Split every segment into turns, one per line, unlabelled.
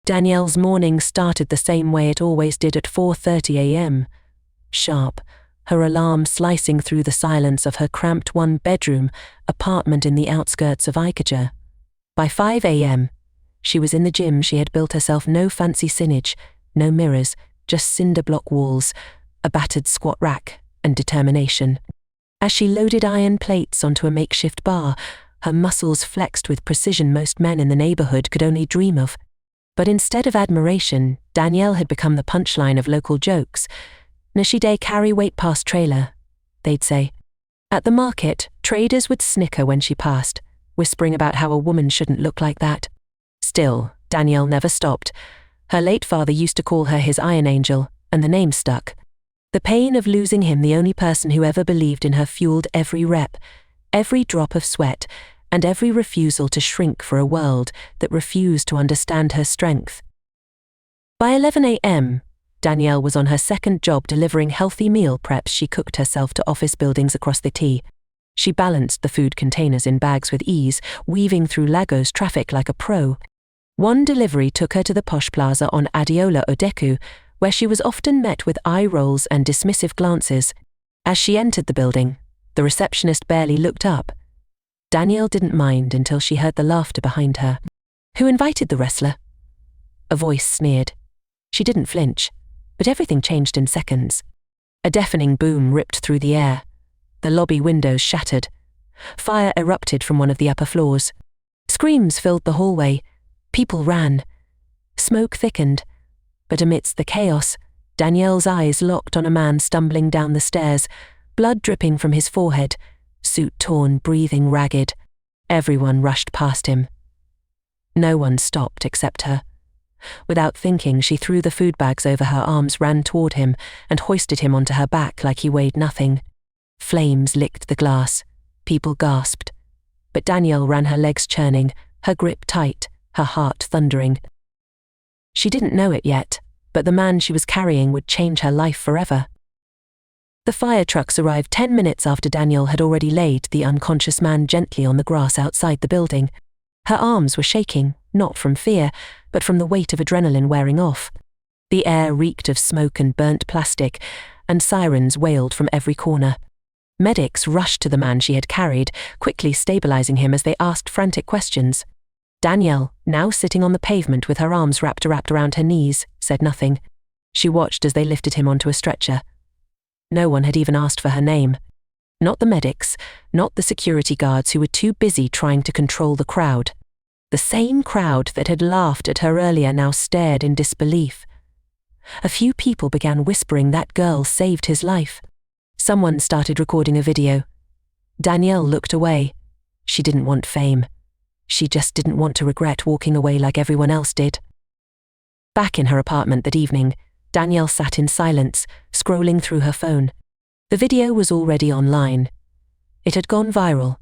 Danielle's morning started the same way it always did at 4:30 a.m. Sharp, her alarm slicing through the silence of her cramped one-bedroom apartment in the outskirts of Ikeja. By 5 a.m., she was in the gym. She had built herself no fancy signage, no mirrors, just cinder block walls, a battered squat rack, and determination. As she loaded iron plates onto a makeshift bar, her muscles flexed with precision most men in the neighborhood could only dream of. But instead of admiration, Danielle had become the punchline of local jokes. "Nishide carry weight past trailer," they'd say. At the market, traders would snicker when she passed, whispering about how a woman shouldn't look like that. Still, Danielle never stopped. Her late father used to call her his Iron Angel, and the name stuck. The pain of losing him, the only person who ever believed in her, fueled every rep, every drop of sweat, and every refusal to shrink for a world that refused to understand her strength. By 11 a.m., Danielle was on her second job delivering healthy meal preps she cooked herself to office buildings across the T. She balanced the food containers in bags with ease, weaving through Lagos traffic like a pro. One delivery took her to the posh plaza on Adaora, Odeku, where she was often met with eye rolls and dismissive glances. As she entered the building, the receptionist barely looked up. Danielle didn't mind until she heard the laughter behind her. "Who invited the wrestler?" A voice sneered. She didn't flinch, but everything changed in seconds. A deafening boom ripped through the air. The lobby windows shattered. Fire erupted from one of the upper floors. Screams filled the hallway. People ran. Smoke thickened. But amidst the chaos, Danielle's eyes locked on a man stumbling down the stairs, blood dripping from his forehead, suit torn, breathing ragged. Everyone rushed past him. No one stopped except her. Without thinking, she threw the food bags over her arms, ran toward him, and hoisted him onto her back like he weighed nothing. Flames licked the glass. People gasped. But Danielle ran, her legs churning, her grip tight, her heart thundering. She didn't know it yet, but the man she was carrying would change her life forever. The fire trucks arrived 10 minutes after Danielle had already laid the unconscious man gently on the grass outside the building. Her arms were shaking, not from fear, but from the weight of adrenaline wearing off. The air reeked of smoke and burnt plastic, and sirens wailed from every corner. Medics rushed to the man she had carried, quickly stabilizing him as they asked frantic questions. Danielle, now sitting on the pavement with her arms wrapped around her knees, said nothing. She watched as they lifted him onto a stretcher. No one had even asked for her name. Not the medics, not the security guards who were too busy trying to control the crowd. The same crowd that had laughed at her earlier now stared in disbelief. A few people began whispering that girl saved his life. Someone started recording a video. Danielle looked away. She didn't want fame. She just didn't want to regret walking away like everyone else did. Back in her apartment that evening, Danielle sat in silence, scrolling through her phone. The video was already online. It had gone viral.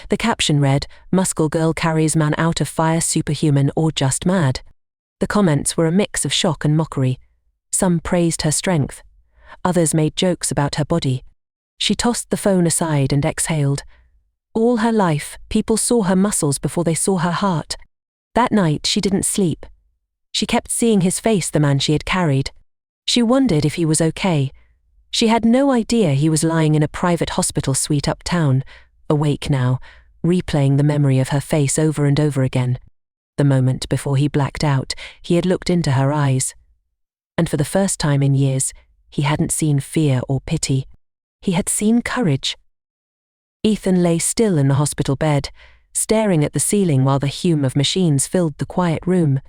The caption read, "Muscle girl carries man out of fire, superhuman or just mad." The comments were a mix of shock and mockery. Some praised her strength. Others made jokes about her body. She tossed the phone aside and exhaled. All her life, people saw her muscles before they saw her heart. That night, she didn't sleep. She kept seeing his face, the man she had carried. She wondered if he was okay. She had no idea he was lying in a private hospital suite uptown, awake now, replaying the memory of her face over and over again. The moment before he blacked out, he had looked into her eyes. And for the first time in years, he hadn't seen fear or pity. He had seen courage. Ethan lay still in the hospital bed, staring at the ceiling while the hum of machines filled the quiet room.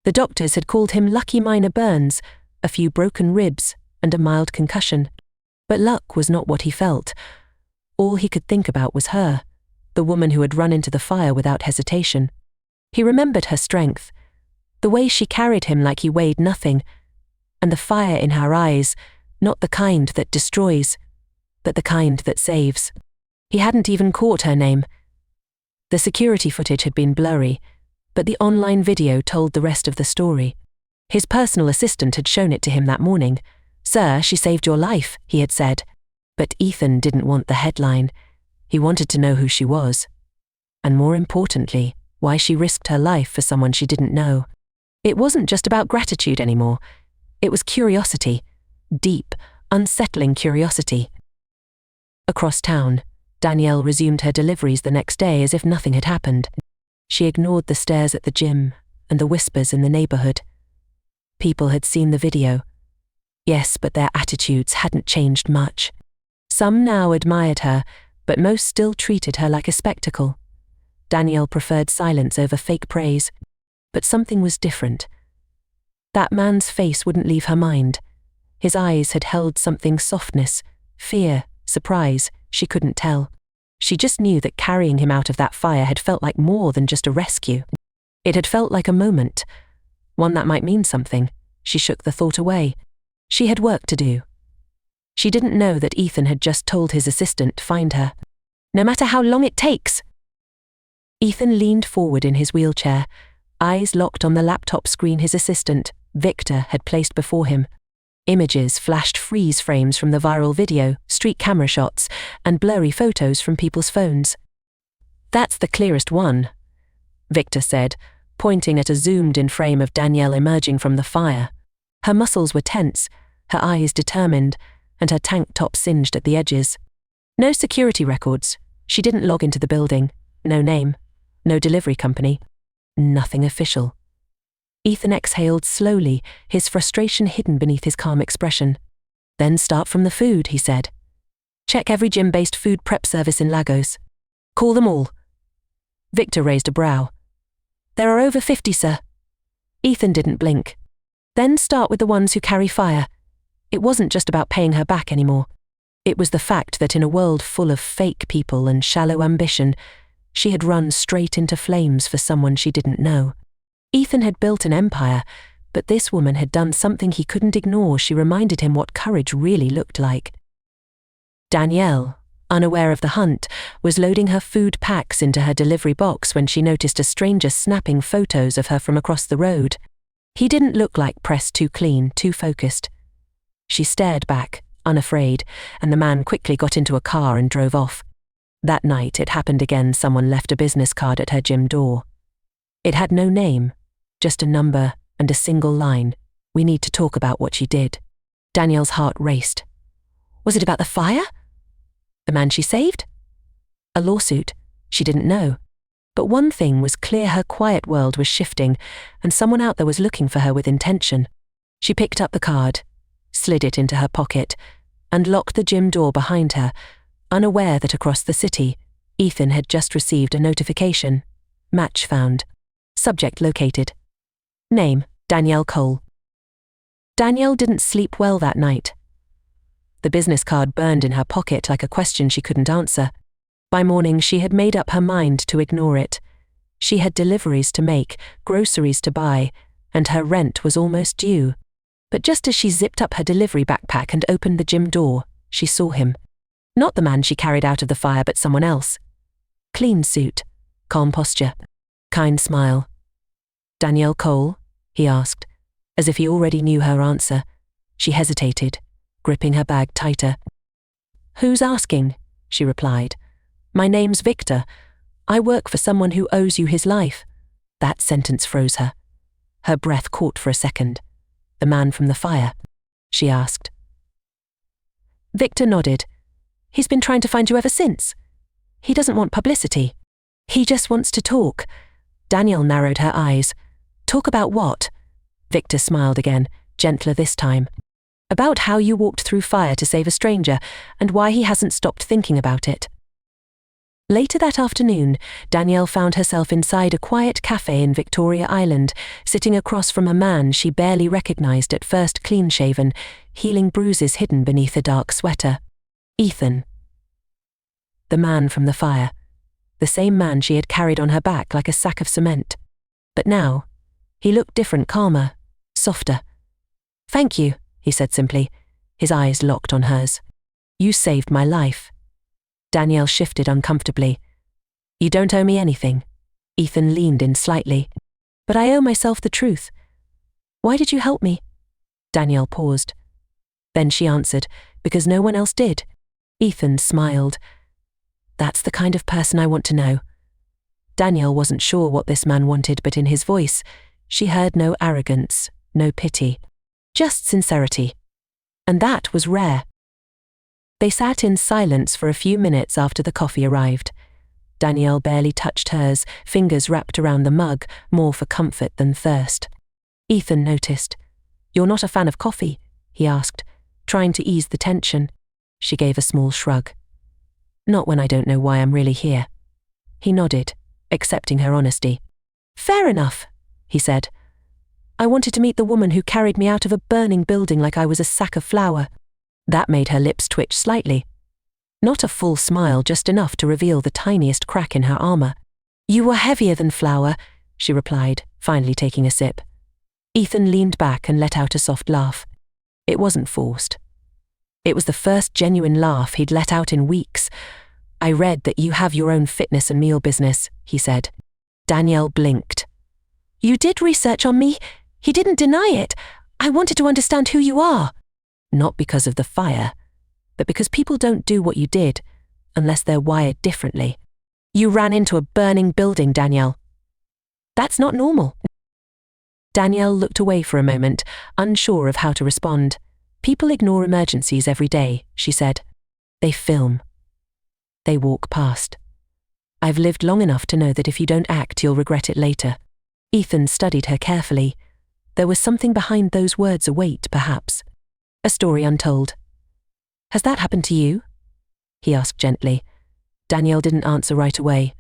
The doctors had called him lucky minor burns, a few broken ribs, and a mild concussion. But luck was not what he felt. All he could think about was her, the woman who had run into the fire without hesitation. He remembered her strength, the way she carried him like he weighed nothing, and the fire in her eyes, not the kind that destroys, but the kind that saves. He hadn't even caught her name. The security footage had been blurry, but the online video told the rest of the story. His personal assistant had shown it to him that morning. "Sir, she saved your life," he had said. But Ethan didn't want the headline. He wanted to know who she was. And more importantly, why she risked her life for someone she didn't know. It wasn't just about gratitude anymore. It was curiosity. Deep, unsettling curiosity. Across town, Danielle resumed her deliveries the next day as if nothing had happened. She ignored the stares at the gym and the whispers in the neighborhood. People had seen the video. Yes, but their attitudes hadn't changed much. Some now admired her, but most still treated her like a spectacle. Danielle preferred silence over fake praise. But something was different. That man's face wouldn't leave her mind. His eyes had held something: softness, fear, surprise, she couldn't tell. She just knew that carrying him out of that fire had felt like more than just a rescue. It had felt like a moment, one that might mean something. She shook the thought away. She had work to do. She didn't know that Ethan had just told his assistant to find her. No matter how long it takes. Ethan leaned forward in his wheelchair, eyes locked on the laptop screen his assistant, Victor, had placed before him. Images flashed: freeze frames from the viral video, street camera shots, and blurry photos from people's phones. "That's the clearest one," Victor said, pointing at a zoomed-in frame of Danielle emerging from the fire. Her muscles were tense, her eyes determined, and her tank top singed at the edges. No security records. She didn't log into the building. No name. No delivery company. Nothing official. Ethan exhaled slowly, his frustration hidden beneath his calm expression. "Then start from the food," he said. "Check every gym-based food prep service in Lagos. Call them all." Victor raised a brow. "There are over 50, sir." Ethan didn't blink. "Then start with the ones who carry fire." It wasn't just about paying her back anymore. It was the fact that in a world full of fake people and shallow ambition, she had run straight into flames for someone she didn't know. Ethan had built an empire, but this woman had done something he couldn't ignore. She reminded him what courage really looked like. Danielle, unaware of the hunt, was loading her food packs into her delivery box when she noticed a stranger snapping photos of her from across the road. He didn't look like pressed too clean, too focused. She stared back, unafraid, and the man quickly got into a car and drove off. That night it happened again. Someone left a business card at her gym door. It had no name, just a number and a single line: "We need to talk about what you did." Danielle's heart raced. Was it about the fire? The man she saved? A lawsuit? She didn't know. But one thing was clear: her quiet world was shifting, and someone out there was looking for her with intention. She picked up the card, slid it into her pocket, and locked the gym door behind her, unaware that across the city, Ethan had just received a notification. Match found. Subject located. Name: Danielle Cole. Danielle didn't sleep well that night. The business card burned in her pocket like a question she couldn't answer. By morning, she had made up her mind to ignore it. She had deliveries to make, groceries to buy, and her rent was almost due. But just as she zipped up her delivery backpack and opened the gym door, she saw him. Not the man she carried out of the fire, but someone else. Clean suit, calm posture, kind smile. "Danielle Cole?" he asked, as if he already knew her answer. She hesitated, gripping her bag tighter. "Who's asking?" she replied. "My name's Victor. I work for someone who owes you his life." That sentence froze her. Her breath caught for a second. "The man from the fire?" she asked. Victor nodded. "He's been trying to find you ever since. He doesn't want publicity. He just wants to talk." Danielle narrowed her eyes. "Talk about what?" Victor smiled again, gentler this time. "About how you walked through fire to save a stranger, and why he hasn't stopped thinking about it." Later that afternoon, Danielle found herself inside a quiet cafe in Victoria Island, sitting across from a man she barely recognized at first: clean-shaven, healing bruises hidden beneath a dark sweater. Ethan. The man from the fire. The same man she had carried on her back like a sack of cement. But now, he looked different: calmer, softer. "Thank you," he said simply, his eyes locked on hers. "You saved my life." Danielle shifted uncomfortably. "You don't owe me anything." Ethan leaned in slightly. "But I owe myself the truth. Why did you help me?" Danielle paused. Then she answered, "Because no one else did." Ethan smiled. "That's the kind of person I want to know." Danielle wasn't sure what this man wanted, but in his voice, She heard no arrogance, no pity, just sincerity. And that was rare. They sat in silence for a few minutes after the coffee arrived. Danielle barely touched hers, fingers wrapped around the mug, more for comfort than thirst. Ethan noticed. "You're not a fan of coffee?" he asked, trying to ease the tension. She gave a small shrug. "Not when I don't know why I'm really here." He nodded, accepting her honesty. "Fair enough," he said. "I wanted to meet the woman who carried me out of a burning building like I was a sack of flour." That made her lips twitch slightly. Not a full smile, just enough to reveal the tiniest crack in her armor. "You were heavier than flour," she replied, finally taking a sip. Ethan leaned back and let out a soft laugh. It wasn't forced. It was the first genuine laugh he'd let out in weeks. "I read that you have your own fitness and meal business," he said. Danielle blinked. "You did research on me?" He didn't deny it. "I wanted to understand who you are." "Not because of the fire, but because people don't do what you did unless they're wired differently. You ran into a burning building, Danielle. That's not normal." Danielle looked away for a moment, unsure of how to respond. "People ignore emergencies every day," she said. "They film. They walk past. I've lived long enough to know that if you don't act, you'll regret it later." Ethan studied her carefully. There was something behind those words, a weight, perhaps. A story untold. "Has that happened to you?" he asked gently. Danielle didn't answer right away.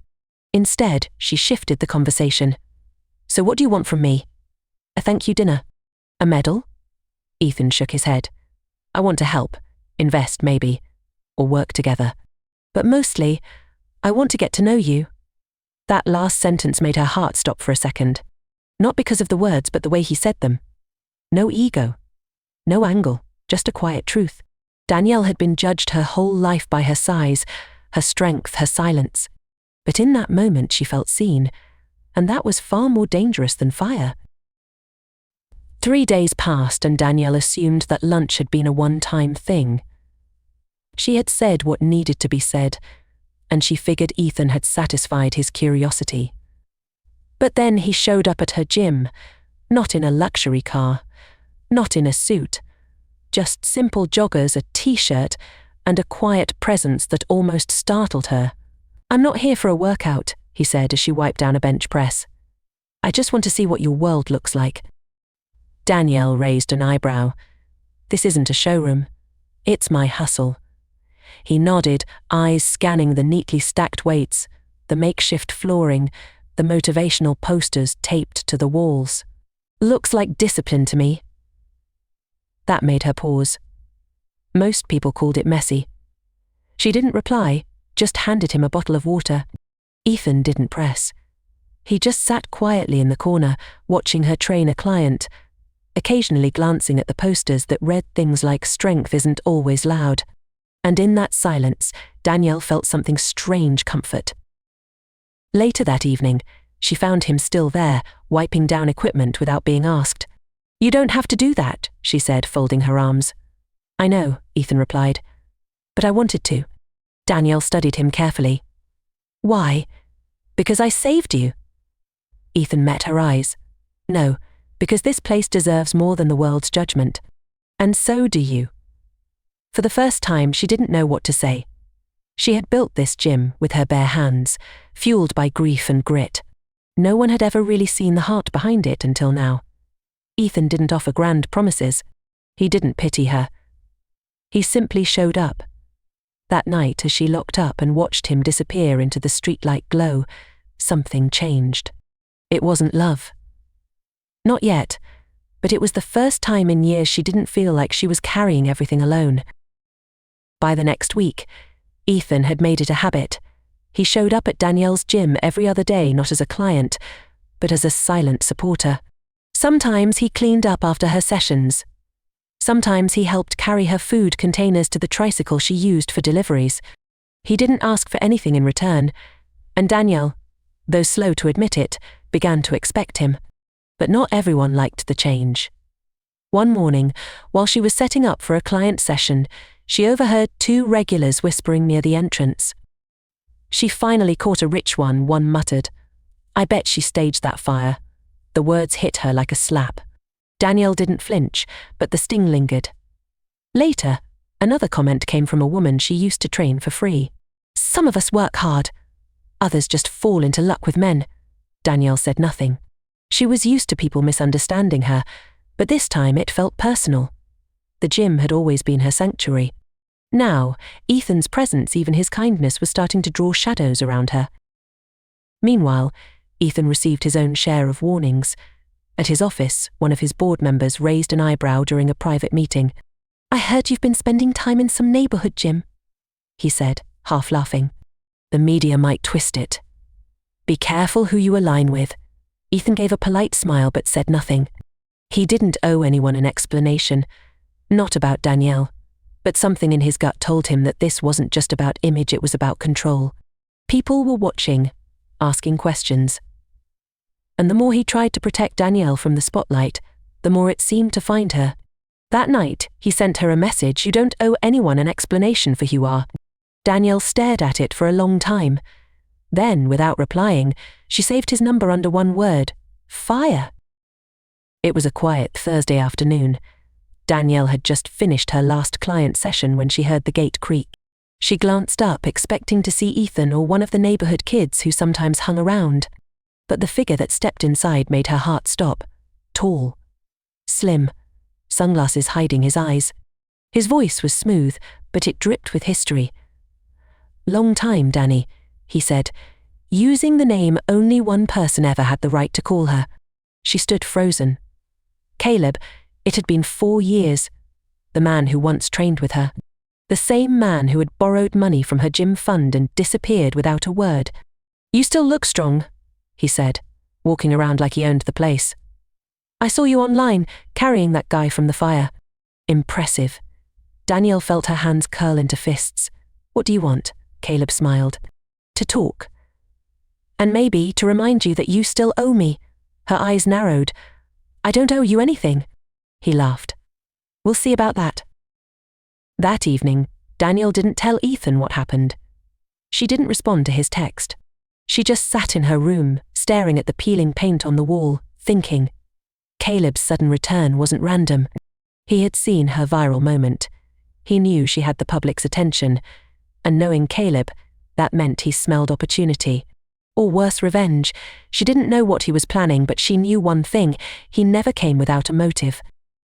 Instead, she shifted the conversation. "So what do you want from me? A thank you dinner? A medal?" Ethan shook his head. "I want to help, invest maybe, or work together. But mostly, I want to get to know you." That last sentence made her heart stop for a second. Not because of the words, but the way he said them. No ego. No angle, just a quiet truth. Danielle had been judged her whole life by her size, her strength, her silence. But in that moment she felt seen, and that was far more dangerous than fire. 3 days passed and Danielle assumed that lunch had been a one-time thing. She had said what needed to be said, and she figured Ethan had satisfied his curiosity. But then he showed up at her gym, not in a luxury car, not in a suit, just simple joggers, a t-shirt, and a quiet presence that almost startled her. "I'm not here for a workout," he said as she wiped down a bench press. "I just want to see what your world looks like." Danielle raised an eyebrow. "This isn't a showroom. It's my hustle." He nodded, eyes scanning the neatly stacked weights, the makeshift flooring, the motivational posters taped to the walls. "Looks like discipline to me." That made her pause. Most people called it messy. She didn't reply, just handed him a bottle of water. Ethan didn't press. He just sat quietly in the corner, watching her train a client, occasionally glancing at the posters that read things like "strength isn't always loud." And in that silence, Danielle felt something strange comfort. Later that evening, she found him still there, wiping down equipment without being asked. "You don't have to do that," she said, folding her arms. "I know," Ethan replied. "But I wanted to." Danielle studied him carefully. "Why? Because I saved you." Ethan met her eyes. "No, because this place deserves more than the world's judgment. And so do you." For the first time, she didn't know what to say. She had built this gym with her bare hands, fueled by grief and grit. No one had ever really seen the heart behind it until now. Ethan didn't offer grand promises. He didn't pity her. He simply showed up. That night, as she looked up and watched him disappear into the streetlight glow, something changed. It wasn't love. Not yet, but it was the first time in years she didn't feel like she was carrying everything alone. By the next week, Ethan had made it a habit. He showed up at Danielle's gym every other day, not as a client, but as a silent supporter. Sometimes he cleaned up after her sessions. Sometimes he helped carry her food containers to the tricycle she used for deliveries. He didn't ask for anything in return, and Danielle, though slow to admit it, began to expect him. But not everyone liked the change. One morning, while she was setting up for a client session, she overheard 2 regulars whispering near the entrance. She finally caught a rich one muttered. "I bet she staged that fire. The words hit her like a slap. Danielle didn't flinch, but the sting lingered. Later, another comment came from a woman she used to train for free. "Some of us work hard. Others just fall into luck with men." Danielle said nothing. She was used to people misunderstanding her, but this time it felt personal. The gym had always been her sanctuary. Now, Ethan's presence, even his kindness, was starting to draw shadows around her. Meanwhile, Ethan received his own share of warnings. At his office, one of his board members raised an eyebrow during a private meeting. "I heard you've been spending time in some neighborhood gym," he said, half laughing. "The media might twist it." "Be careful who you align with." Ethan gave a polite smile but said nothing. He didn't owe anyone an explanation. Not about Danielle. But something in his gut told him that this wasn't just about image, it was about control. People were watching, asking questions. And the more he tried to protect Danielle from the spotlight, the more it seemed to find her. That night, he sent her a message: "You don't owe anyone an explanation for who you are." Danielle stared at it for a long time. Then, without replying, she saved his number under one word: fire. It was a quiet Thursday afternoon. Danielle had just finished her last client session when she heard the gate creak. She glanced up, expecting to see Ethan or one of the neighborhood kids who sometimes hung around. But the figure that stepped inside made her heart stop. Tall. Slim. Sunglasses hiding his eyes. His voice was smooth, but it dripped with history. "Long time, Danny," he said, using the name only one person ever had the right to call her. She stood frozen. Caleb. It had been 4 years. The man who once trained with her. The same man who had borrowed money from her gym fund and disappeared without a word. "You still look strong," he said, walking around like he owned the place. "I saw you online, carrying that guy from the fire." Impressive. Danielle felt her hands curl into fists. "What do you want?" Caleb smiled. "To talk. And maybe to remind you that you still owe me." Her eyes narrowed. "I don't owe you anything." He laughed. "We'll see about that." That evening, Danielle didn't tell Ethan what happened. She didn't respond to his text. She just sat in her room, staring at the peeling paint on the wall, thinking. Caleb's sudden return wasn't random. He had seen her viral moment. He knew she had the public's attention, and knowing Caleb, that meant he smelled opportunity. Or worse, revenge. She didn't know what he was planning, but she knew one thing: he never came without a motive.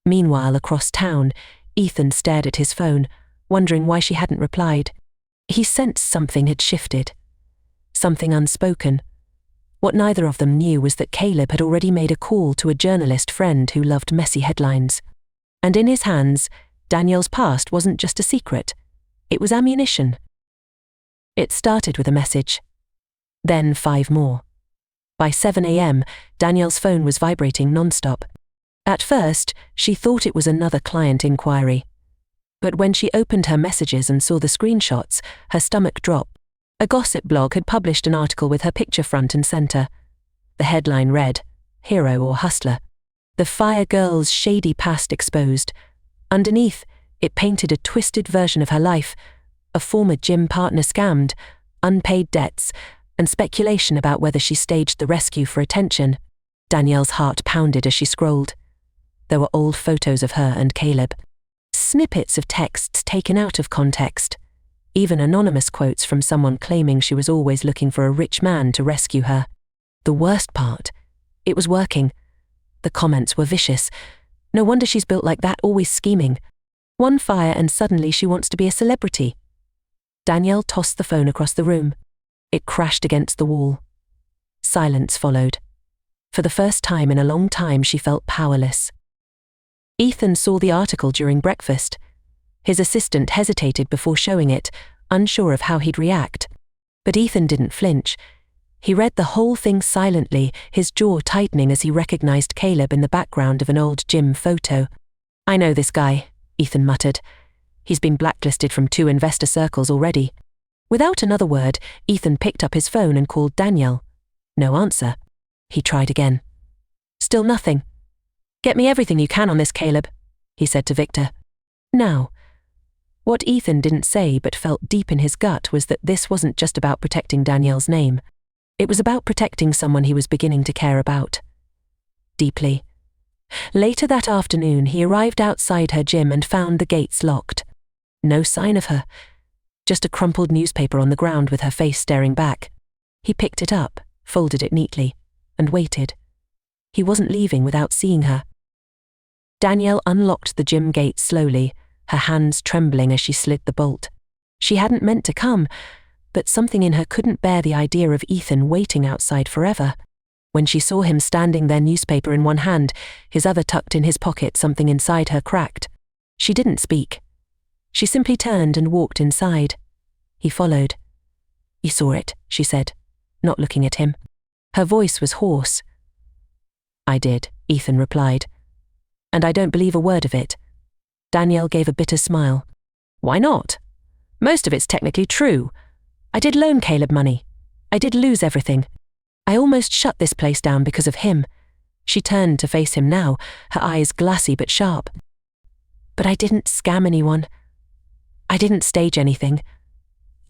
Meanwhile, across town, Ethan stared at his phone, wondering why she hadn't replied. He sensed something had shifted. Something unspoken. What neither of them knew was that Caleb had already made a call to a journalist friend who loved messy headlines. And in his hands, Danielle's past wasn't just a secret. It was ammunition. It started with a message. Then 5 more. By 7 a.m., Danielle's phone was vibrating nonstop. At first, she thought it was another client inquiry. But when she opened her messages and saw the screenshots, her stomach dropped. A gossip blog had published an article with her picture front and center. The headline read, "Hero or Hustler. The Fire Girl's shady past exposed." Underneath, it painted a twisted version of her life, a former gym partner scammed, unpaid debts, and speculation about whether she staged the rescue for attention. Danielle's heart pounded as she scrolled. There were old photos of her and Caleb. Snippets of texts taken out of context. Even anonymous quotes from someone claiming she was always looking for a rich man to rescue her. The worst part, it was working. The comments were vicious. No wonder she's built like that, always scheming. One fire and suddenly she wants to be a celebrity. Danielle tossed the phone across the room. It crashed against the wall. Silence followed. For the first time in a long time, she felt powerless. Ethan saw the article during breakfast. His assistant hesitated before showing it, unsure of how he'd react. But Ethan didn't flinch. He read the whole thing silently, his jaw tightening as he recognized Caleb in the background of an old gym photo. "I know this guy," Ethan muttered. "He's been blacklisted from 2 investor circles already." Without another word, Ethan picked up his phone and called Danielle. No answer. He tried again. Still nothing. "Get me everything you can on this, Caleb," he said to Victor. Now, what Ethan didn't say but felt deep in his gut was that this wasn't just about protecting Danielle's name. It was about protecting someone he was beginning to care about. deeply. Later that afternoon, he arrived outside her gym and found the gates locked. No sign of her, just a crumpled newspaper on the ground with her face staring back. He picked it up, folded it neatly, and waited. He wasn't leaving without seeing her. Danielle unlocked the gym gate slowly, her hands trembling as she slid the bolt. She hadn't meant to come, but something in her couldn't bear the idea of Ethan waiting outside forever. When she saw him standing there, newspaper in one hand, his other tucked in his pocket, something inside her cracked. She didn't speak. She simply turned and walked inside. He followed. "You saw it," she said, not looking at him. Her voice was hoarse. "I did," Ethan replied. "And I don't believe a word of it." Danielle gave a bitter smile. "Why not? Most of it's technically true. I did loan Caleb money. I did lose everything. I almost shut this place down because of him." She turned to face him now, her eyes glassy but sharp. "But I didn't scam anyone. I didn't stage anything.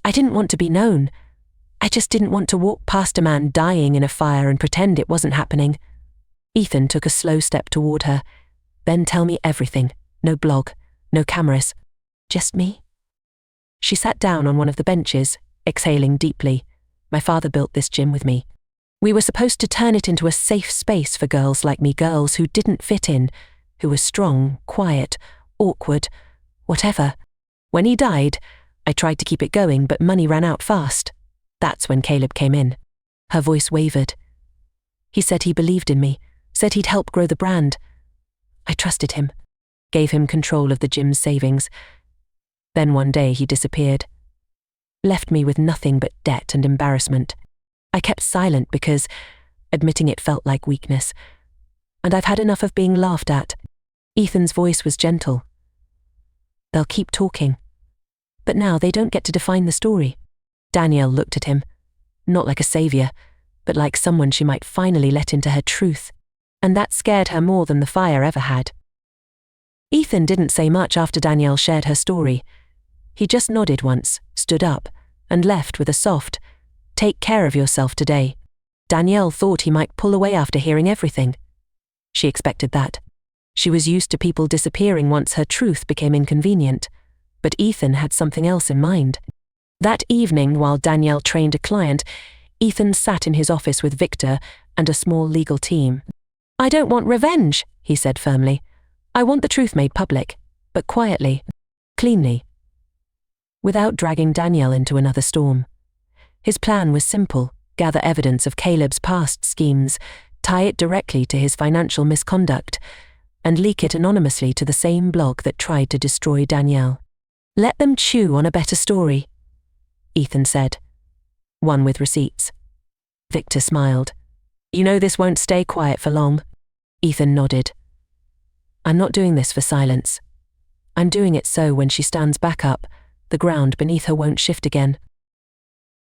I didn't want to be known. I just didn't want to walk past a man dying in a fire and pretend it wasn't happening." Ethan took a slow step toward her. "Then tell me everything. No blog, no cameras. Just me?" She sat down on one of the benches, exhaling deeply. "My father built this gym with me. We were supposed to turn it into a safe space for girls like me, girls who didn't fit in, who were strong, quiet, awkward, whatever. When he died, I tried to keep it going, but money ran out fast. That's when Caleb came in." Her voice wavered. "He said he believed in me, said he'd help grow the brand. I trusted him, gave him control of the gym's savings. Then one day he disappeared. Left me with nothing but debt and embarrassment. I kept silent because admitting it felt like weakness. And I've had enough of being laughed at." Ethan's voice was gentle. "They'll keep talking. But now they don't get to define the story." Danielle looked at him, not like a savior, but like someone she might finally let into her truth. And that scared her more than the fire ever had. Ethan didn't say much after Danielle shared her story. He just nodded once, stood up, and left with a soft, "Take care of yourself today." Danielle thought he might pull away after hearing everything. She expected that. She was used to people disappearing once her truth became inconvenient, but Ethan had something else in mind. That evening, while Danielle trained a client, Ethan sat in his office with Victor and a small legal team. "I don't want revenge," he said firmly. "I want the truth made public, but quietly, cleanly, without dragging Danielle into another storm." His plan was simple: gather evidence of Caleb's past schemes, tie it directly to his financial misconduct, and leak it anonymously to the same blog that tried to destroy Danielle. "Let them chew on a better story," Ethan said. "One with receipts." Victor smiled. "You know this won't stay quiet for long." Ethan nodded. "I'm not doing this for silence. I'm doing it so when she stands back up, the ground beneath her won't shift again."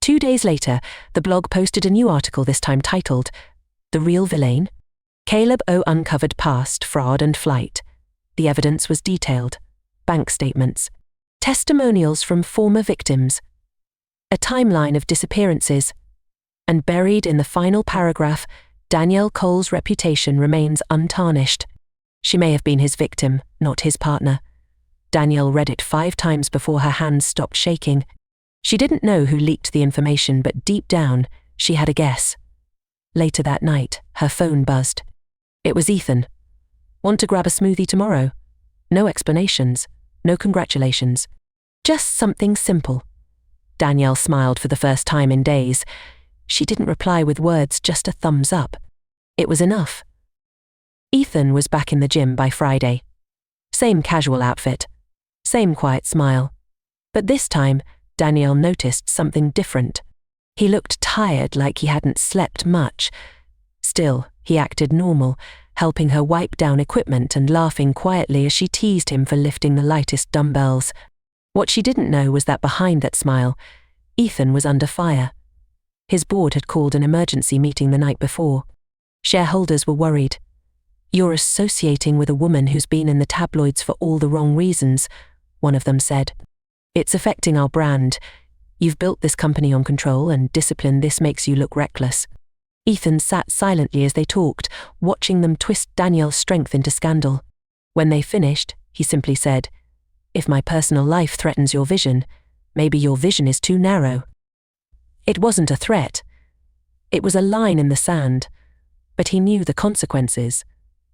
2 days later, the blog posted a new article, this time titled, "The Real Villain? Caleb O. Uncovered Past Fraud and Flight." The evidence was detailed: bank statements, testimonials from former victims, a timeline of disappearances, and buried in the final paragraph, Danielle Cole's reputation remains untarnished. She may have been his victim, not his partner. Danielle read it 5 times before her hands stopped shaking. She didn't know who leaked the information, but deep down, she had a guess. Later that night, her phone buzzed. It was Ethan. "Want to grab a smoothie tomorrow?" No explanations, no congratulations. Just something simple. Danielle smiled for the first time in days. She didn't reply with words, just a thumbs up. It was enough. Ethan was back in the gym by Friday. Same casual outfit, same quiet smile. But this time, Danielle noticed something different. He looked tired, like he hadn't slept much. Still, he acted normal, helping her wipe down equipment and laughing quietly as she teased him for lifting the lightest dumbbells. What she didn't know was that behind that smile, Ethan was under fire. His board had called an emergency meeting the night before. Shareholders were worried. "You're associating with a woman who's been in the tabloids for all the wrong reasons," one of them said. "It's affecting our brand. You've built this company on control and discipline. This makes you look reckless." Ethan sat silently as they talked, watching them twist Danielle's strength into scandal. When they finished, he simply said, "If my personal life threatens your vision, maybe your vision is too narrow." It wasn't a threat. It was a line in the sand, but he knew the consequences,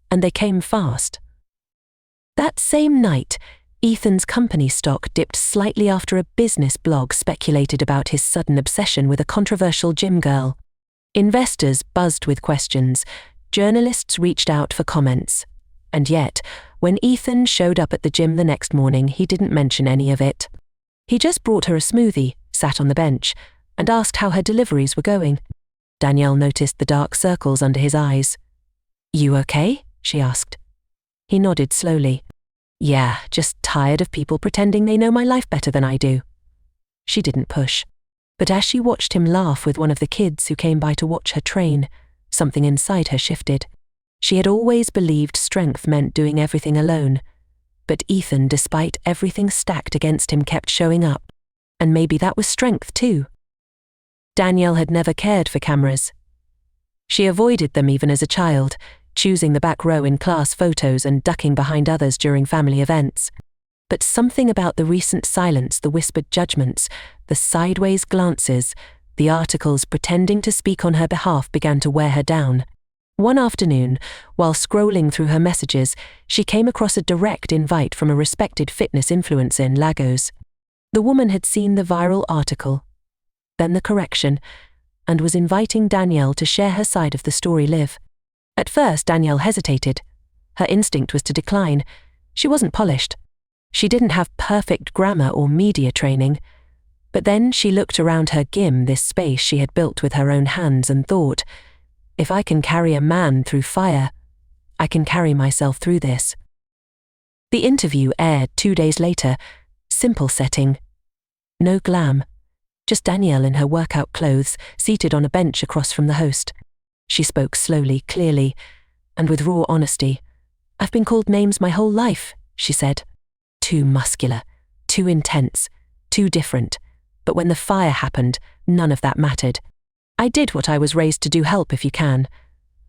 and they came fast. That same night, Ethan's company stock dipped slightly after a business blog speculated about his sudden obsession with a controversial gym girl. Investors buzzed with questions, journalists reached out for comments, and yet, when Ethan showed up at the gym the next morning, he didn't mention any of it. He just brought her a smoothie, sat on the bench, and asked how her deliveries were going. Danielle noticed the dark circles under his eyes. "You okay?" she asked. He nodded slowly. "Yeah, just tired of people pretending they know my life better than I do." She didn't push. But as she watched him laugh with one of the kids who came by to watch her train, something inside her shifted. She had always believed strength meant doing everything alone. But Ethan, despite everything stacked against him, kept showing up. And maybe that was strength too. Danielle had never cared for cameras. She avoided them even as a child, choosing the back row in class photos and ducking behind others during family events. But something about the recent silence, the whispered judgments, the sideways glances, the articles pretending to speak on her behalf began to wear her down. One afternoon, while scrolling through her messages, she came across a direct invite from a respected fitness influencer in Lagos. The woman had seen the viral article, then the correction, and was inviting Danielle to share her side of the story live. At first, Danielle hesitated. Her instinct was to decline. She wasn't polished. She didn't have perfect grammar or media training. But then she looked around her gym, this space she had built with her own hands, and thought, if I can carry a man through fire, I can carry myself through this. The interview aired 2 days later. Simple setting. No glam. Just Danielle in her workout clothes, seated on a bench across from the host. She spoke slowly, clearly, and with raw honesty. "I've been called names my whole life," she said. "Too muscular, too intense, too different. But when the fire happened, none of that mattered. I did what I was raised to do, help if you can.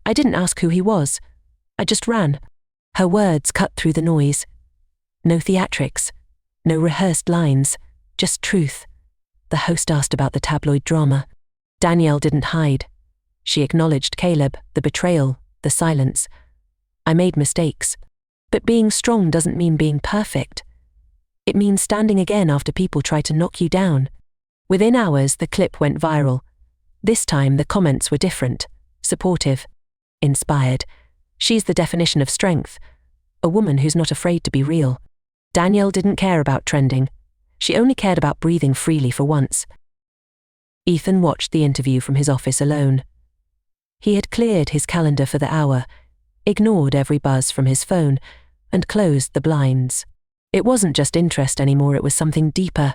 I didn't ask who he was. I just ran." Her words cut through the noise. No theatrics, no rehearsed lines, just truth. The host asked about the tabloid drama. Danielle didn't hide. She acknowledged Caleb, the betrayal, the silence. "I made mistakes. But being strong doesn't mean being perfect. It means standing again after people try to knock you down." Within hours, the clip went viral. This time, the comments were different, supportive, inspired. She's the definition of strength. A woman who's not afraid to be real. Danielle didn't care about trending. She only cared about breathing freely for once. Ethan watched the interview from his office alone. He had cleared his calendar for the hour, ignored every buzz from his phone, and closed the blinds. It wasn't just interest anymore, it was something deeper.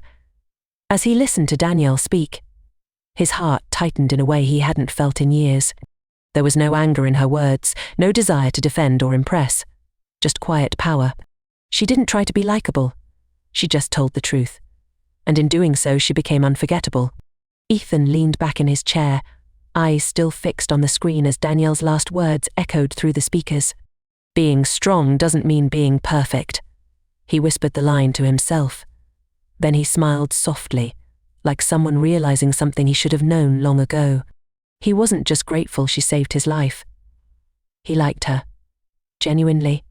As he listened to Danielle speak, his heart tightened in a way he hadn't felt in years. There was no anger in her words, no desire to defend or impress, just quiet power. She didn't try to be likable. She just told the truth. And in doing so, she became unforgettable. Ethan leaned back in his chair, eyes still fixed on the screen as Danielle's last words echoed through the speakers. "Being strong doesn't mean being perfect." He whispered the line to himself. Then he smiled softly, like someone realizing something he should have known long ago. He wasn't just grateful she saved his life. He liked her. Genuinely.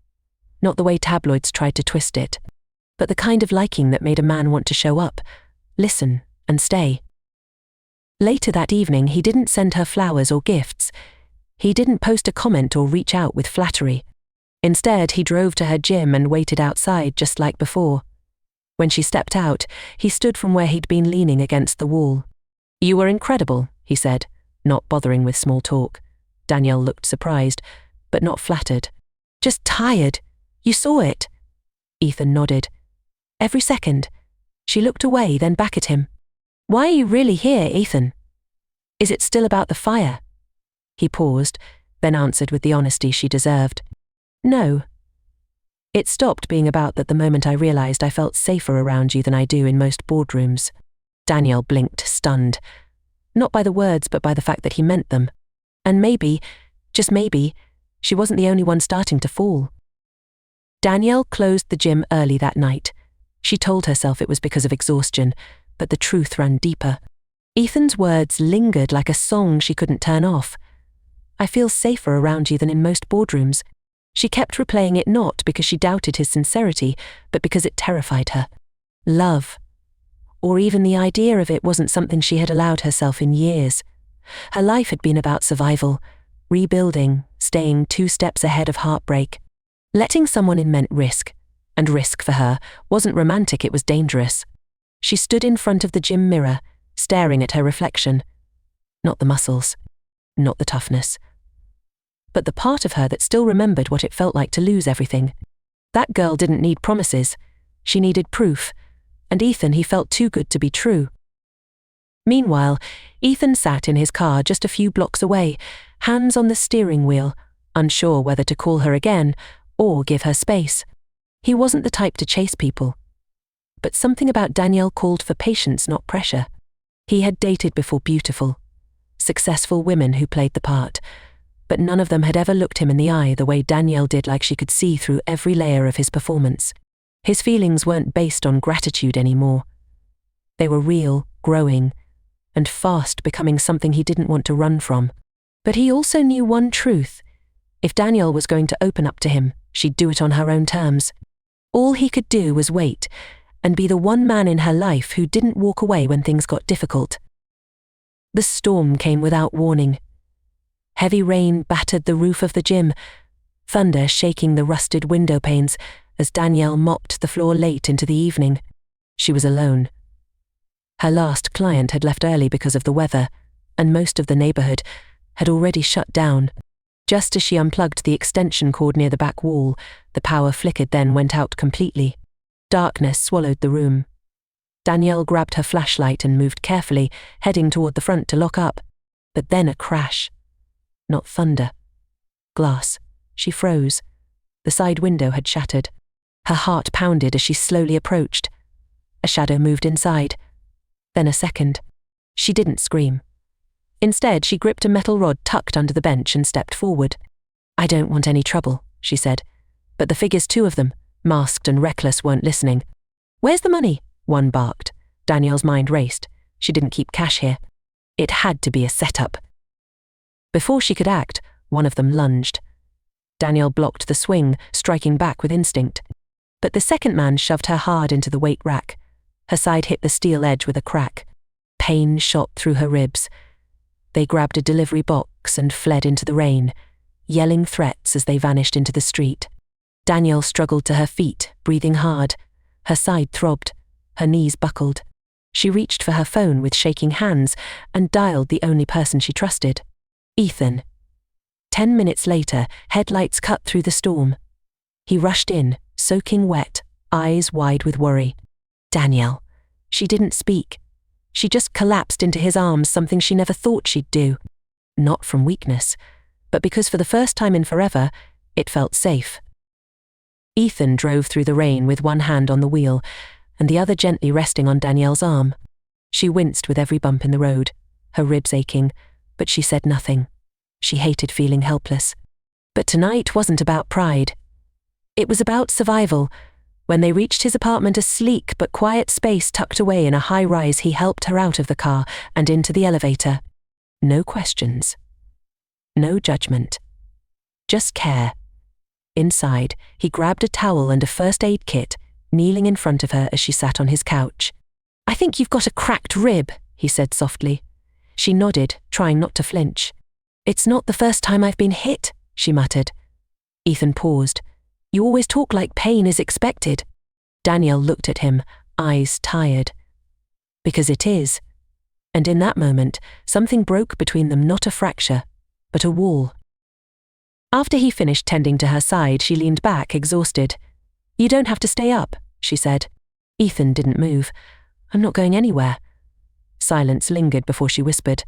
Not the way tabloids tried to twist it, but the kind of liking that made a man want to show up, listen, and stay. Later that evening, he didn't send her flowers or gifts. He didn't post a comment or reach out with flattery. Instead, he drove to her gym and waited outside just like before. When she stepped out, he stood from where he'd been leaning against the wall. "You were incredible," he said, not bothering with small talk. Danielle looked surprised, but not flattered. "Just tired. You saw it." Ethan nodded. "Every second." She looked away, then back at him. "Why are you really here, Ethan? Is it still about the fire?" He paused, then answered with the honesty she deserved. "No. It stopped being about that the moment I realized I felt safer around you than I do in most boardrooms." Danielle blinked, stunned. Not by the words, but by the fact that he meant them. And maybe, just maybe, she wasn't the only one starting to fall. Danielle closed the gym early that night. She told herself it was because of exhaustion, but the truth ran deeper. Ethan's words lingered like a song she couldn't turn off. "I feel safer around you than in most boardrooms." She kept replaying it not because she doubted his sincerity, but because it terrified her. Love, or even the idea of it, wasn't something she had allowed herself in years. Her life had been about survival, rebuilding, staying 2 steps ahead of heartbreak. Letting someone in meant risk, and risk for her wasn't romantic, it was dangerous. She stood in front of the gym mirror, staring at her reflection. Not the muscles, not the toughness, but the part of her that still remembered what it felt like to lose everything. That girl didn't need promises, she needed proof, and Ethan, he felt too good to be true. Meanwhile, Ethan sat in his car just a few blocks away, hands on the steering wheel, unsure whether to call her again or give her space. He wasn't the type to chase people. But something about Danielle called for patience, not pressure. He had dated before beautiful, successful women who played the part, but none of them had ever looked him in the eye the way Danielle did, like she could see through every layer of his performance. His feelings weren't based on gratitude anymore. They were real, growing, and fast becoming something he didn't want to run from. But he also knew one truth. If Danielle was going to open up to him, she'd do it on her own terms. All he could do was wait, and be the one man in her life who didn't walk away when things got difficult. The storm came without warning. Heavy rain battered the roof of the gym, thunder shaking the rusted window panes as Danielle mopped the floor late into the evening. She was alone. Her last client had left early because of the weather, and most of the neighborhood had already shut down. Just as she unplugged the extension cord near the back wall, the power flickered, then went out completely. Darkness swallowed the room. Danielle grabbed her flashlight and moved carefully, heading toward the front to lock up. But then a crash. Not thunder. Glass. She froze. The side window had shattered. Her heart pounded as she slowly approached. A shadow moved inside. Then a second. She didn't scream. Instead, she gripped a metal rod tucked under the bench and stepped forward. "I don't want any trouble," she said. But the figures, 2 of them, masked and reckless, weren't listening. "Where's the money?" one barked. Danielle's mind raced. She didn't keep cash here. It had to be a setup. Before she could act, one of them lunged. Danielle blocked the swing, striking back with instinct. But the second man shoved her hard into the weight rack. Her side hit the steel edge with a crack. Pain shot through her ribs. They grabbed a delivery box and fled into the rain, yelling threats as they vanished into the street. Danielle struggled to her feet, breathing hard. Her side throbbed. Her knees buckled. She reached for her phone with shaking hands and dialed the only person she trusted. Ethan. 10 minutes later, headlights cut through the storm. He rushed in, soaking wet, eyes wide with worry. Danielle. She didn't speak. She just collapsed into his arms, something she never thought she'd do. Not from weakness, but because for the first time in forever, it felt safe. Ethan drove through the rain with one hand on the wheel and the other gently resting on Danielle's arm. She winced with every bump in the road, her ribs aching, but she said nothing. She hated feeling helpless. But tonight wasn't about pride. It was about survival. When they reached his apartment, a sleek but quiet space tucked away in a high-rise, he helped her out of the car and into the elevator. No questions. No judgment. Just care. Inside, he grabbed a towel and a first aid kit, kneeling in front of her as she sat on his couch. "I think you've got a cracked rib," he said softly. She nodded, trying not to flinch. "It's not the first time I've been hit," she muttered. Ethan paused. "You always talk like pain is expected." Danielle looked at him, eyes tired. "Because it is." And in that moment, something broke between them, not a fracture, but a wall. After he finished tending to her side, she leaned back, exhausted. "You don't have to stay up," she said. Ethan didn't move. "I'm not going anywhere." Silence lingered before she whispered,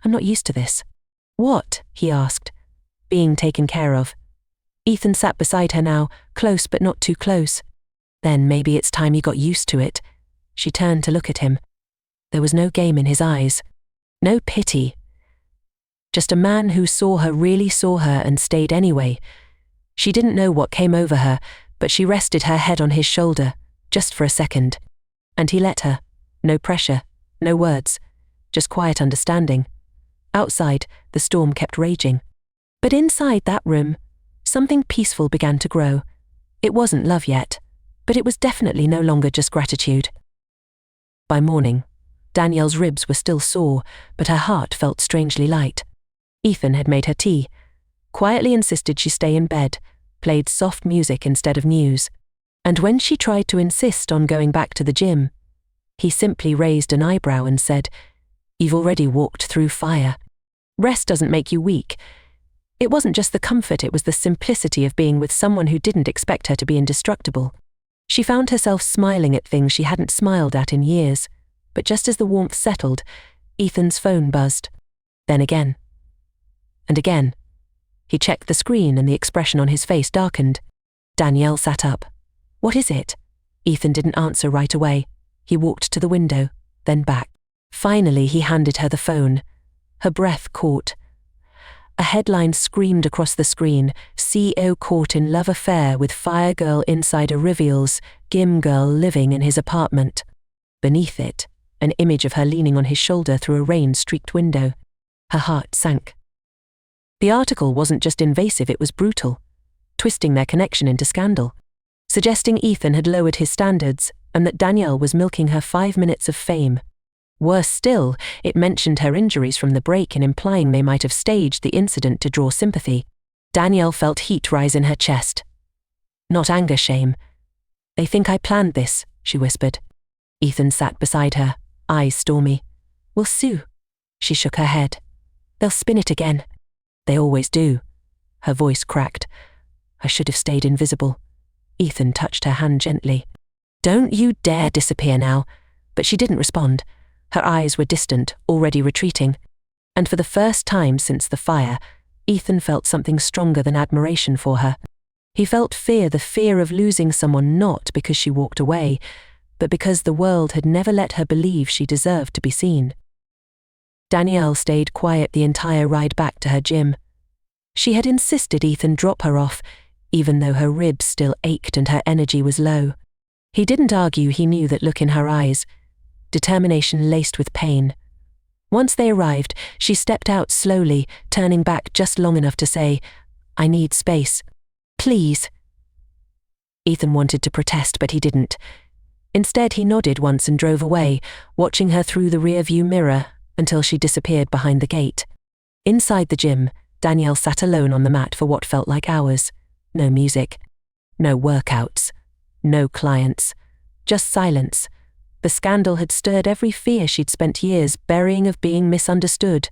"I'm not used to this." "What?" he asked. "Being taken care of." Ethan sat beside her now, close but not too close. "Then maybe it's time you got used to it." She turned to look at him. There was no game in his eyes. No pity. Just a man who really saw her and stayed anyway. She didn't know what came over her, but she rested her head on his shoulder, just for a second. And he let her. No pressure, no words, just quiet understanding. Outside, the storm kept raging. But inside that room, something peaceful began to grow. It wasn't love yet, but it was definitely no longer just gratitude. By morning, Danielle's ribs were still sore, but her heart felt strangely light. Ethan had made her tea, quietly insisted she stay in bed, played soft music instead of news. And when she tried to insist on going back to the gym, he simply raised an eyebrow and said, "You've already walked through fire. Rest doesn't make you weak." It wasn't just the comfort, it was the simplicity of being with someone who didn't expect her to be indestructible. She found herself smiling at things she hadn't smiled at in years, but just as the warmth settled, Ethan's phone buzzed. Then again. And again. He checked the screen and the expression on his face darkened. Danielle sat up. "What is it?" Ethan didn't answer right away. He walked to the window, then back. Finally, he handed her the phone. Her breath caught. A headline screamed across the screen, "CEO caught in love affair with fire girl insider reveals, gym girl living in his apartment." Beneath it, an image of her leaning on his shoulder through a rain-streaked window. Her heart sank. The article wasn't just invasive, it was brutal, twisting their connection into scandal, suggesting Ethan had lowered his standards and that Danielle was milking her 5 minutes of fame. Worse still, it mentioned her injuries from the break and implying they might have staged the incident to draw sympathy. Danielle felt heat rise in her chest. Not anger, shame. "They think I planned this," she whispered. Ethan sat beside her, eyes stormy. "We'll sue." She shook her head. "They'll spin it again." "They always do." Her voice cracked. "I should have stayed invisible." Ethan touched her hand gently. "Don't you dare disappear now." But she didn't respond. Her eyes were distant, already retreating. And for the first time since the fire, Ethan felt something stronger than admiration for her. He felt fear, the fear of losing someone, not because she walked away, but because the world had never let her believe she deserved to be seen. Danielle stayed quiet the entire ride back to her gym. She had insisted Ethan drop her off, even though her ribs still ached and her energy was low. He didn't argue, he knew that look in her eyes, determination laced with pain. Once they arrived, she stepped out slowly, turning back just long enough to say, "I need space. Please." Ethan wanted to protest, but he didn't. Instead, he nodded once and drove away, watching her through the rear-view mirror until she disappeared behind the gate. Inside the gym, Danielle sat alone on the mat for what felt like hours. No music, no workouts, no clients, just silence. The scandal had stirred every fear she'd spent years burying of being misunderstood,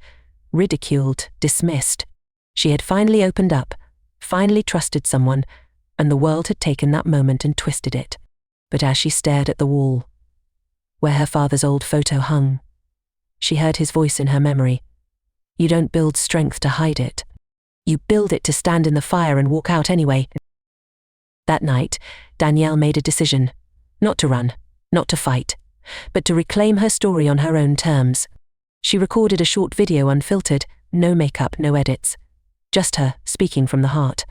ridiculed, dismissed. She had finally opened up, finally trusted someone, and the world had taken that moment and twisted it. But as she stared at the wall, where her father's old photo hung, she heard his voice in her memory. "You don't build strength to hide it. You build it to stand in the fire and walk out anyway." That night, Danielle made a decision. Not to run, not to fight, but to reclaim her story on her own terms. She recorded a short video unfiltered, no makeup, no edits. Just her, speaking from the heart.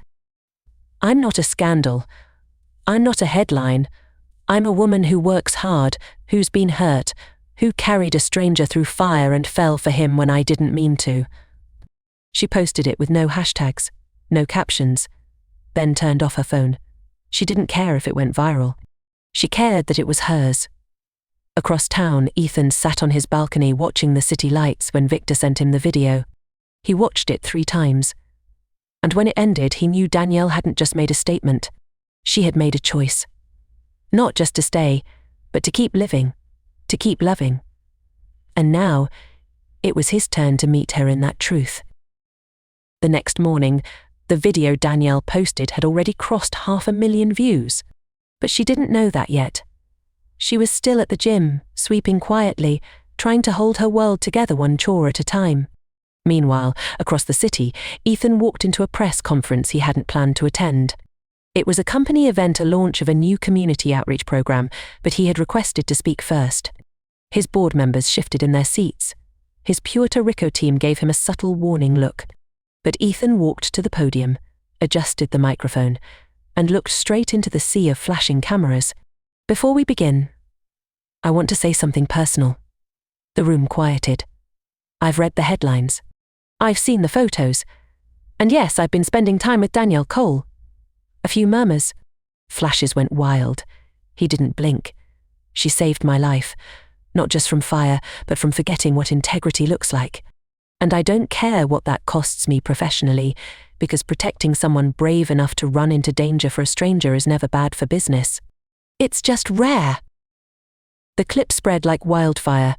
"I'm not a scandal. I'm not a headline. I'm a woman who works hard, who's been hurt, who carried a stranger through fire and fell for him when I didn't mean to." She posted it with no hashtags, no captions, then turned off her phone. She didn't care if it went viral. She cared that it was hers. Across town, Ethan sat on his balcony watching the city lights when Victor sent him the video. He watched it 3 times. And when it ended, he knew Danielle hadn't just made a statement. She had made a choice. Not just to stay, but to keep living, to keep loving. And now, it was his turn to meet her in that truth. The next morning, the video Danielle posted had already crossed 500,000 views. But she didn't know that yet. She was still at the gym, sweeping quietly, trying to hold her world together one chore at a time. Meanwhile, across the city, Ethan walked into a press conference he hadn't planned to attend. It was a company event, a launch of a new community outreach program, but he had requested to speak first. His board members shifted in their seats. His Puerto Rico team gave him a subtle warning look. But Ethan walked to the podium, adjusted the microphone, and looked straight into the sea of flashing cameras. "Before we begin, I want to say something personal." The room quieted. "I've read the headlines. I've seen the photos. And yes, I've been spending time with Danielle Cole." A few murmurs. Flashes went wild. He didn't blink. "She saved my life, not just from fire, but from forgetting what integrity looks like. And I don't care what that costs me professionally, because protecting someone brave enough to run into danger for a stranger is never bad for business. It's just rare." The clip spread like wildfire.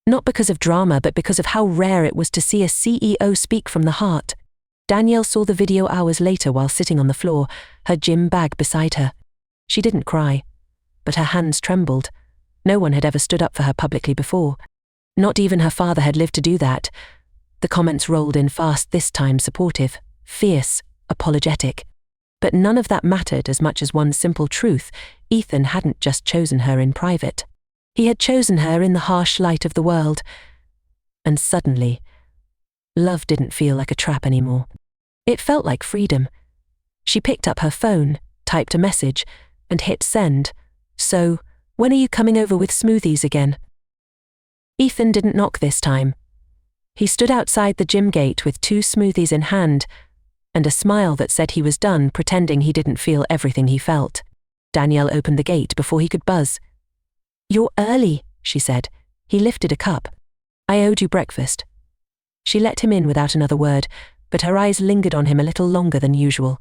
Not because of drama, but because of how rare it was to see a CEO speak from the heart. Danielle saw the video hours later while sitting on the floor, her gym bag beside her. She didn't cry, but her hands trembled. No one had ever stood up for her publicly before. Not even her father had lived to do that. The comments rolled in fast, this time supportive, fierce, apologetic. But none of that mattered as much as one simple truth: Ethan hadn't just chosen her in private. He had chosen her in the harsh light of the world. And suddenly, love didn't feel like a trap anymore. It felt like freedom. She picked up her phone, typed a message, and hit send. "So, when are you coming over with smoothies again?" Ethan didn't knock this time. He stood outside the gym gate with 2 smoothies in hand, and a smile that said he was done, pretending he didn't feel everything he felt. Danielle opened the gate before he could buzz. "You're early," she said. He lifted a cup. "I owed you breakfast." She let him in without another word, but her eyes lingered on him a little longer than usual.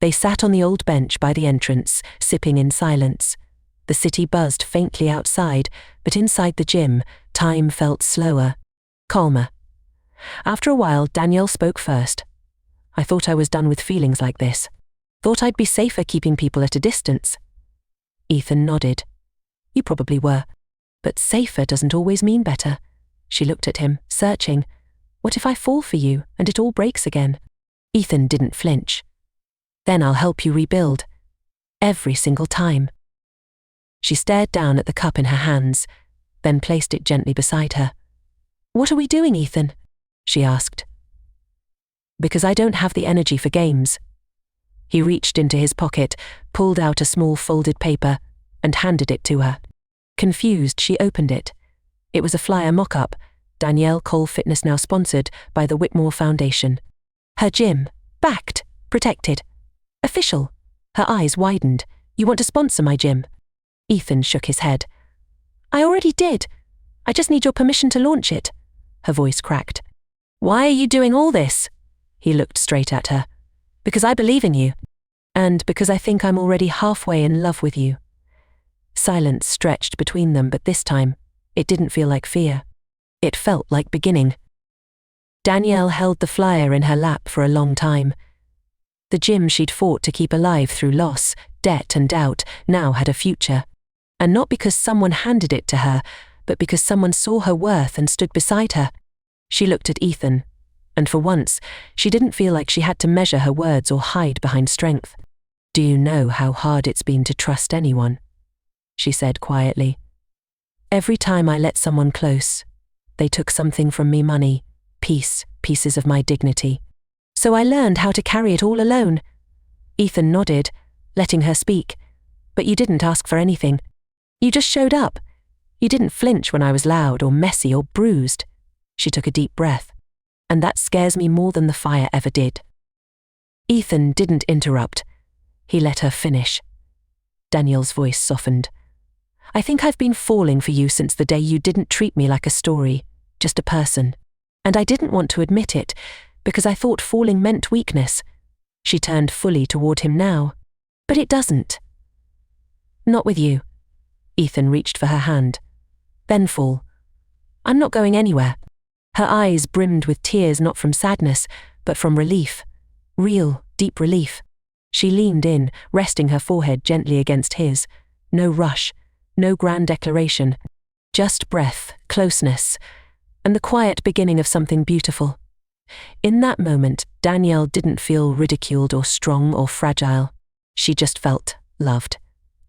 They sat on the old bench by the entrance, sipping in silence. The city buzzed faintly outside, but inside the gym, time felt slower, calmer. After a while, Danielle spoke first. "I thought I was done with feelings like this. Thought I'd be safer keeping people at a distance." Ethan nodded. "You probably were. But safer doesn't always mean better." She looked at him, searching. "What if I fall for you and it all breaks again?" Ethan didn't flinch. "Then I'll help you rebuild. Every single time." She stared down at the cup in her hands, then placed it gently beside her. "What are we doing, Ethan?" she asked. "Because I don't have the energy for games." He reached into his pocket, pulled out a small folded paper, and handed it to her. Confused, she opened it. It was a flyer mock-up, Danielle Cole Fitness now sponsored by the Whitmore Foundation. Her gym, backed, protected. Official. Her eyes widened. "You want to sponsor my gym?" Ethan shook his head. "I already did. I just need your permission to launch it." Her voice cracked. "Why are you doing all this?" He looked straight at her. "Because I believe in you. And because I think I'm already halfway in love with you." Silence stretched between them, but this time, it didn't feel like fear. It felt like beginning. Danielle held the flyer in her lap for a long time. The gym she'd fought to keep alive through loss, debt and doubt now had a future. And not because someone handed it to her, but because someone saw her worth and stood beside her. She looked at Ethan, and for once, she didn't feel like she had to measure her words or hide behind strength. "Do you know how hard it's been to trust anyone?" she said quietly. "Every time I let someone close, they took something from me: money, peace, pieces of my dignity. So I learned how to carry it all alone." Ethan nodded, letting her speak. "But you didn't ask for anything. You just showed up. You didn't flinch when I was loud or messy or bruised." She took a deep breath. "And that scares me more than the fire ever did." Ethan didn't interrupt. He let her finish. Danielle's voice softened. "I think I've been falling for you since the day you didn't treat me like a story, just a person. And I didn't want to admit it, because I thought falling meant weakness." She turned fully toward him now. "But it doesn't. Not with you." Ethan reached for her hand. "Then fall. I'm not going anywhere." Her eyes brimmed with tears, not from sadness, but from relief. Real, deep relief. She leaned in, resting her forehead gently against his. No rush, no grand declaration. Just breath, closeness, and the quiet beginning of something beautiful. In that moment, Danielle didn't feel ridiculed or strong or fragile. She just felt loved.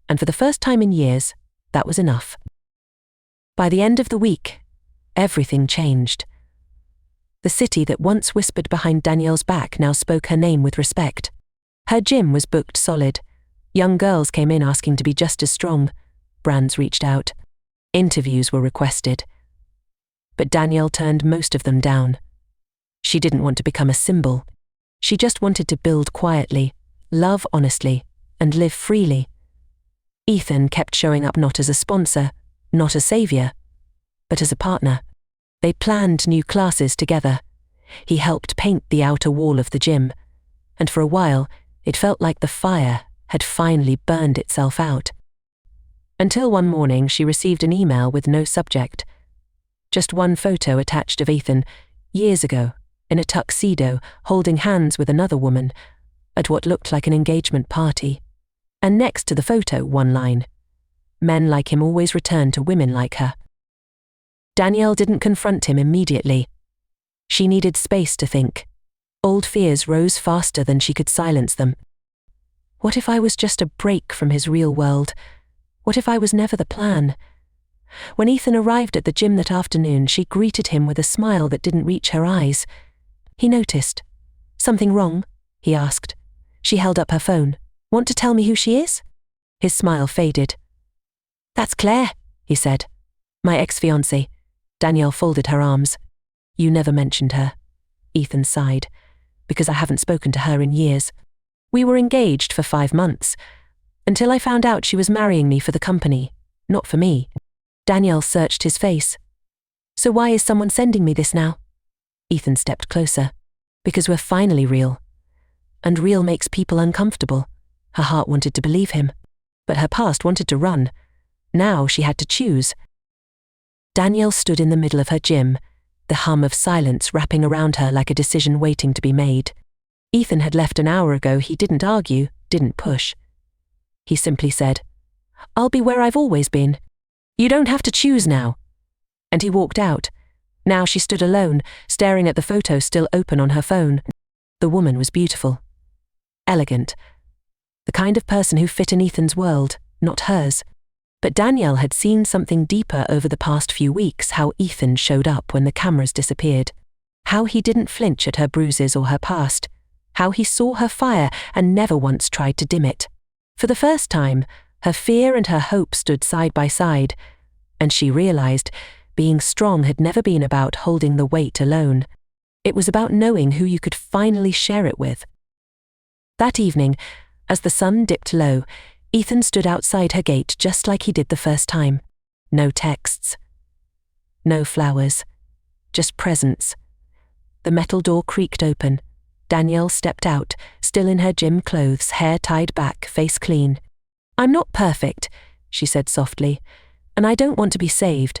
And for the first time in years, that was enough. By the end of the week, everything changed. The city that once whispered behind Danielle's back now spoke her name with respect. Her gym was booked solid. Young girls came in asking to be just as strong. Brands reached out. Interviews were requested. But Danielle turned most of them down. She didn't want to become a symbol. She just wanted to build quietly, love honestly, and live freely. Ethan kept showing up not as a sponsor, not a savior, but as a partner. They planned new classes together. He helped paint the outer wall of the gym, and for a while, it felt like the fire had finally burned itself out. Until one morning she received an email with no subject. Just one photo attached of Ethan, years ago, in a tuxedo, holding hands with another woman, at what looked like an engagement party. And next to the photo, one line: "Men like him always return to women like her." Danielle didn't confront him immediately. She needed space to think. Old fears rose faster than she could silence them. What if I was just a break from his real world? What if I was never the plan? When Ethan arrived at the gym that afternoon, she greeted him with a smile that didn't reach her eyes. He noticed. "Something wrong?" he asked. She held up her phone. "Want to tell me who she is?" His smile faded. "That's Claire," he said. "My ex-fiancée." Danielle folded her arms. "You never mentioned her." Ethan sighed. "Because I haven't spoken to her in years. We were engaged for 5 months, until I found out she was marrying me for the company, not for me." Danielle searched his face. "So why is someone sending me this now?" Ethan stepped closer. "Because we're finally real. And real makes people uncomfortable." Her heart wanted to believe him, but her past wanted to run. Now she had to choose. Danielle stood in the middle of her gym, the hum of silence wrapping around her like a decision waiting to be made. Ethan had left an hour ago. He didn't argue, didn't push. He simply said, "I'll be where I've always been. You don't have to choose now." And he walked out. Now she stood alone, staring at the photo still open on her phone. The woman was beautiful. Elegant. The kind of person who fit in Ethan's world, not hers. But Danielle had seen something deeper over the past few weeks: how Ethan showed up when the cameras disappeared. How he didn't flinch at her bruises or her past. How he saw her fire and never once tried to dim it. For the first time, her fear and her hope stood side by side, and she realized being strong had never been about holding the weight alone. It was about knowing who you could finally share it with. That evening, as the sun dipped low, Ethan stood outside her gate just like he did the first time. No texts. No flowers. Just presence. The metal door creaked open. Danielle stepped out, still in her gym clothes, hair tied back, face clean. "I'm not perfect," she said softly, "and I don't want to be saved.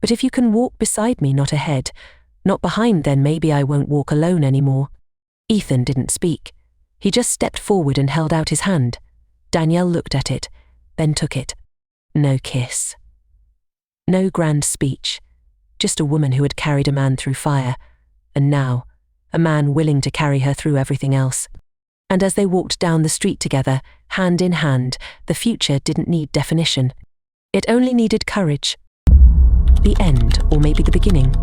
But if you can walk beside me, not ahead, not behind, then maybe I won't walk alone anymore." Ethan didn't speak. He just stepped forward and held out his hand. Danielle looked at it, then took it. No kiss. No grand speech. Just a woman who had carried a man through fire, and now, a man willing to carry her through everything else. And as they walked down the street together, hand in hand, the future didn't need definition. It only needed courage. The end, or maybe the beginning.